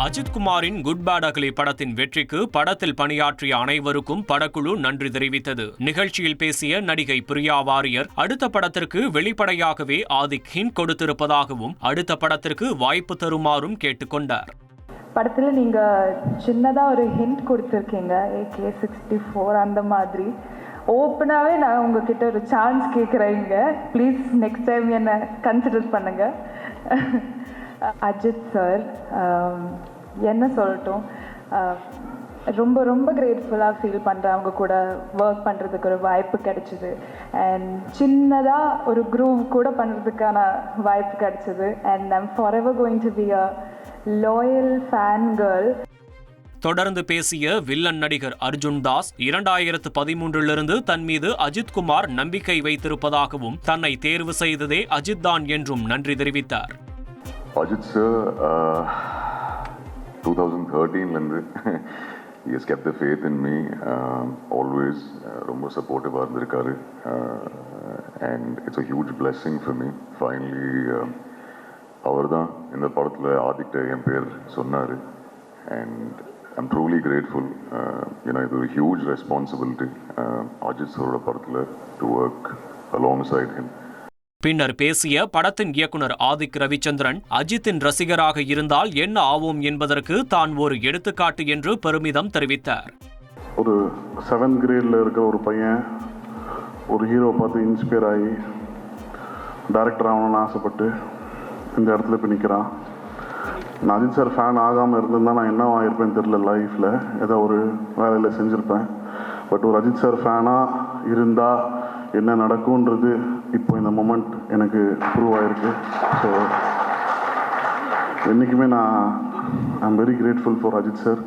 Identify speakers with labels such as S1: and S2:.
S1: அஜித் குமாரின் good bad ugly படத்தின் வெற்றிக்கு படத்தில் பணியாற்றிய அனைவருக்கும் படக்குழு நன்றி தெரிவித்தது. நிகழ்ச்சியில் பேசிய நடிகை பிரியா வாரியர் அடுத்த படத்திற்கு வெளிப்படையாகவே ஆதிக் ஹிண்ட் கொடுத்திருப்பதாகவும் அடுத்த படத்திற்கு வாய்ப்பு தருமாறும் கேட்டுக்கொண்டார்.
S2: படத்தில் நீங்கள் சின்னதாக ஒரு ஹிண்ட் கொடுத்துருக்கீங்க, AK-64 அந்த மாதிரி. ஓப்பனாகவே நான் உங்ககிட்ட ஒரு சான்ஸ் கேட்குறேங்க, ப்ளீஸ் நெக்ஸ்ட் டைம் என்னை கன்சிடர் பண்ணுங்கள். அஜித் சார், என்ன சொல்லட்டும், ரொம்ப ரொம்ப கிரேட்ஃபுல்லாக ஃபீல் பண்ணுறேன். அவங்க கூட ஒர்க் பண்ணுறதுக்கு ஒரு வாய்ப்பு கிடைச்சிது. அண்ட் சின்னதாக ஒரு குரூவ் கூட பண்ணுறதுக்கான வாய்ப்பு கிடைச்சிது. And I'm for ever going to be a loyal fan girl.
S1: தொடர்ந்து பேசிய வில்லன் நடிகர் அர்ஜுன் தாஸ் 2013 தன் மீது அஜித் குமார் நம்பிக்கை வைத்திருப்பதாகவும் தன்னை தேர்வு செய்ததே அஜித் தான் என்றும் நன்றி தெரிவித்தார்.
S3: Ajith sir 2013 he has kept the faith in me, always ரொம்ப சப்போர்ட்டிவாக இருந்திருக்காரு. and it's a huge blessing for me. finally அவர் தான் இந்த படத்தில் ஆதிக்கிட்ட என் பேர் சொன்னார். and I'm truly grateful. இது ஒரு huge responsibility அஜித் சாரோட படத்தில் to work alongside him.
S1: பின்னர் பேசிய படத்தின் இயக்குனர் ஆதிக் ரவிச்சந்திரன், அஜித்தின் ரசிகராக இருந்தால் என்ன ஆவோம் என்பதற்கு தான் ஒரு எடுத்துக்காட்டு என்று பெருமிதம் தெரிவித்தார்.
S4: ஒரு 7th கிரேடில் இருக்கிற ஒரு பையன் ஒரு ஹீரோ பார்த்து இன்ஸ்பயர் ஆகி டைரக்டர் ஆகணும்னு ஆசைப்பட்டு இந்த இடத்துல இப்போ நிற்கிறான். நான் அஜித் சார் ஃபேன் ஆகாமல் இருந்திருந்தால் நான் என்ன ஆகிருப்பேன்னு தெரியல. லைஃப்பில் ஏதோ ஒரு வேலையில் செஞ்சுருப்பேன். பட் ஒரு அஜித் சார் ஃபேனாக இருந்தால் என்ன நடக்கும்ன்றது இப்போ இந்த மொமெண்ட் எனக்கு ப்ரூவ் ஆகிருக்கு. ஸோ என்றைக்குமே I am very grateful for Ajith sir.